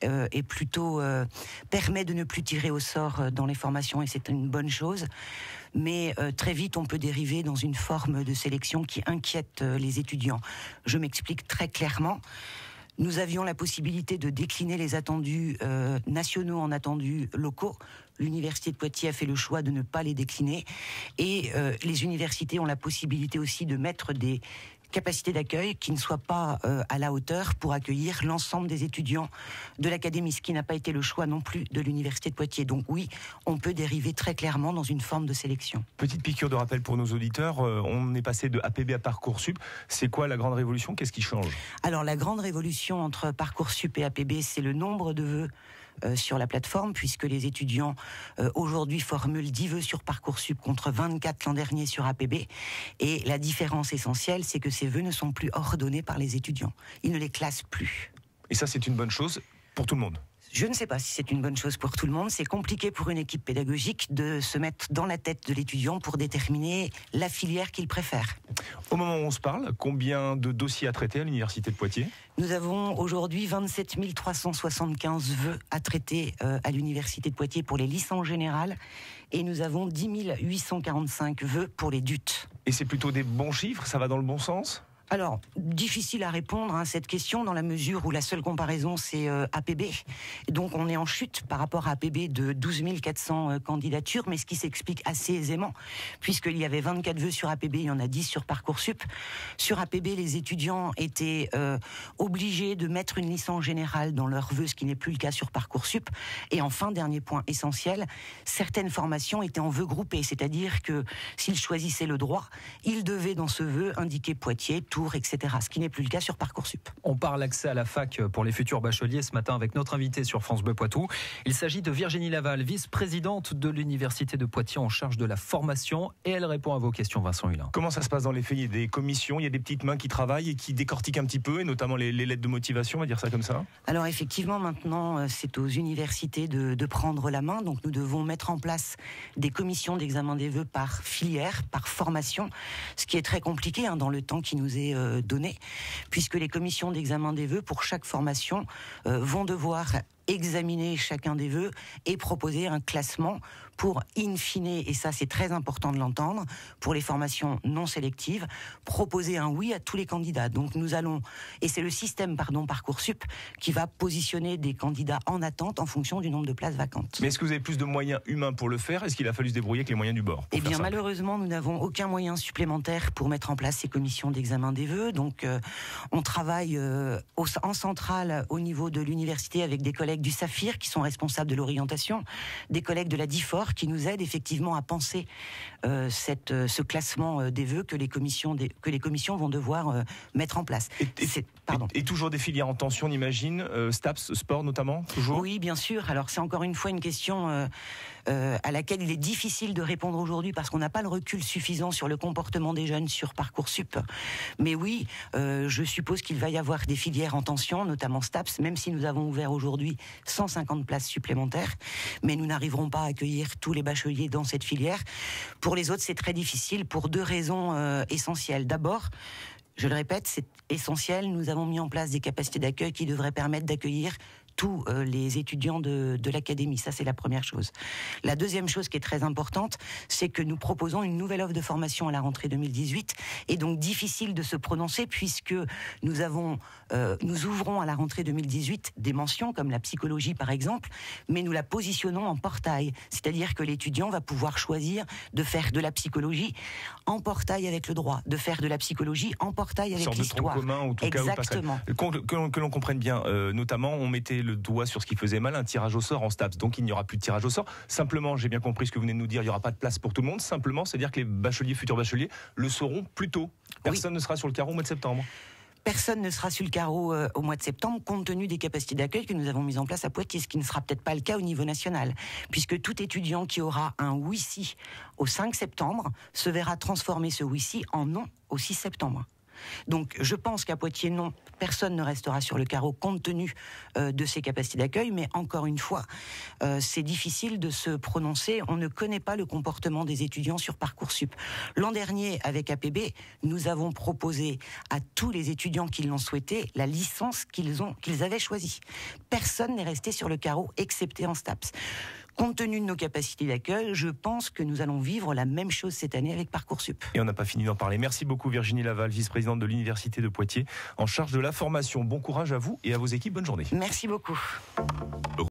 est plutôt permet de ne plus tirer au sort dans les formations, et c'est une bonne chose. Mais très vite, on peut dériver dans une forme de sélection qui inquiète les étudiants. Je m'explique très clairement. Nous avions la possibilité de décliner les attendus nationaux en attendus locaux. L'Université de Poitiers a fait le choix de ne pas les décliner. Et les universités ont la possibilité aussi de mettre des capacités d'accueil qui ne soient pas à la hauteur pour accueillir l'ensemble des étudiants de l'académie, ce qui n'a pas été le choix non plus de l'Université de Poitiers. Donc oui, on peut dériver très clairement dans une forme de sélection. Petite piqûre de rappel pour nos auditeurs, on est passé de APB à Parcoursup. C'est quoi la grande révolution? Qu'est-ce qui change? Alors la grande révolution entre Parcoursup et APB, c'est le nombre de vœux sur la plateforme, puisque les étudiants aujourd'hui formulent 10 vœux sur Parcoursup contre 24 l'an dernier sur APB. Et la différence essentielle, c'est que ces vœux ne sont plus ordonnés par les étudiants. Ils ne les classent plus. Et ça, c'est une bonne chose pour tout le monde? Je ne sais pas si c'est une bonne chose pour tout le monde. C'est compliqué pour une équipe pédagogique de se mettre dans la tête de l'étudiant pour déterminer la filière qu'il préfère. Au moment où on se parle, combien de dossiers à traiter à l'Université de Poitiers? Nous avons aujourd'hui 27 375 vœux à traiter à l'Université de Poitiers pour les licences générales, et nous avons 10 845 vœux pour les DUT. Et c'est plutôt des bons chiffres? Ça va dans le bon sens? Alors, difficile à répondre à cette question dans la mesure où la seule comparaison c'est APB. Donc on est en chute par rapport à APB de 12 400 candidatures, mais ce qui s'explique assez aisément, puisqu'il y avait 24 vœux sur APB, il y en a 10 sur Parcoursup. Sur APB, les étudiants étaient obligés de mettre une licence générale dans leurs vœux, ce qui n'est plus le cas sur Parcoursup. Et enfin, dernier point essentiel, certaines formations étaient en vœux groupés, c'est-à-dire que s'ils choisissaient le droit, ils devaient dans ce vœu indiquer Poitiers, etc. Ce qui n'est plus le cas sur Parcoursup. On parle accès à la fac pour les futurs bacheliers ce matin avec notre invité sur France Bleu Poitou. Il s'agit de Virginie Laval, vice-présidente de l'Université de Poitiers en charge de la formation, et elle répond à vos questions, Vincent Hulin. Comment ça se passe dans les faits? Il y a des commissions, il y a des petites mains qui travaillent et qui décortiquent un petit peu, et notamment les lettres de motivation, on va dire ça comme ça? Alors effectivement, maintenant, c'est aux universités de prendre la main. Donc nous devons mettre en place des commissions d'examen des vœux par filière, par formation, ce qui est très compliqué dans le temps qui nous est donné, puisque les commissions d'examen des vœux pour chaque formation vont devoir examiner chacun des vœux et proposer un classement pour, in fine, et ça c'est très important de l'entendre, pour les formations non sélectives, proposer un oui à tous les candidats. Donc nous allons, et c'est le système Parcoursup qui va positionner des candidats en attente en fonction du nombre de places vacantes. Mais est-ce que vous avez plus de moyens humains pour le faire? Est-ce qu'il a fallu se débrouiller avec les moyens du bord? Eh bien malheureusement, nous n'avons aucun moyen supplémentaire pour mettre en place ces commissions d'examen des vœux. Donc on travaille en centrale au niveau de l'université avec des collègues du Saphir qui sont responsables de l'orientation, des collègues de la DIFOR qui nous aident effectivement à penser ce classement des vœux que les commissions vont devoir mettre en place. Et toujours des filières en tension, on imagine, STAPS, sport notamment, toujours? Oui, bien sûr. Alors c'est encore une fois une question à laquelle il est difficile de répondre aujourd'hui parce qu'on n'a pas le recul suffisant sur le comportement des jeunes sur Parcoursup. Mais oui, je suppose qu'il va y avoir des filières en tension, notamment STAPS, même si nous avons ouvert aujourd'hui 150 places supplémentaires, mais nous n'arriverons pas à accueillir tous les bacheliers dans cette filière. Pour les autres, c'est très difficile pour deux raisons essentielles. D'abord, je le répète, c'est essentiel, nous avons mis en place des capacités d'accueil qui devraient permettre d'accueillir tous les étudiants de l'académie. Ça, c'est la première chose. La deuxième chose qui est très importante, c'est que nous proposons une nouvelle offre de formation à la rentrée 2018, et donc difficile de se prononcer puisque nous ouvrons à la rentrée 2018 des mentions comme la psychologie par exemple, mais nous la positionnons en portail, c'est-à-dire que l'étudiant va pouvoir choisir de faire de la psychologie en portail avec le droit, de faire de la psychologie en portail avec l'histoire. Sorte de tronc commun, en tout exactement. Cas, que l'on comprenne bien, notamment, on mettait le doigt sur ce qui faisait mal, un tirage au sort en STAPS. Donc il n'y aura plus de tirage au sort. Simplement, j'ai bien compris ce que vous venez de nous dire, il n'y aura pas de place pour tout le monde. Simplement, c'est-à-dire que les futurs bacheliers le sauront plus tôt. Personne ne sera sur le carreau au mois de septembre. Personne ne sera sur le carreau au mois de septembre, compte tenu des capacités d'accueil que nous avons mises en place à Poitiers, ce qui ne sera peut-être pas le cas au niveau national, puisque tout étudiant qui aura un oui-si au 5 septembre se verra transformer ce oui-si en non au 6 septembre. Donc je pense qu'à Poitiers, non, personne ne restera sur le carreau compte tenu de ses capacités d'accueil, mais encore une fois, c'est difficile de se prononcer. On ne connaît pas le comportement des étudiants sur Parcoursup. L'an dernier, avec APB, nous avons proposé à tous les étudiants qui l'ont souhaité la licence qu'ils avaient choisie. Personne n'est resté sur le carreau, excepté en STAPS. Compte tenu de nos capacités d'accueil, je pense que nous allons vivre la même chose cette année avec Parcoursup. Et on n'a pas fini d'en parler. Merci beaucoup Virginie Laval, vice-présidente de l'Université de Poitiers, en charge de la formation. Bon courage à vous et à vos équipes. Bonne journée. Merci beaucoup.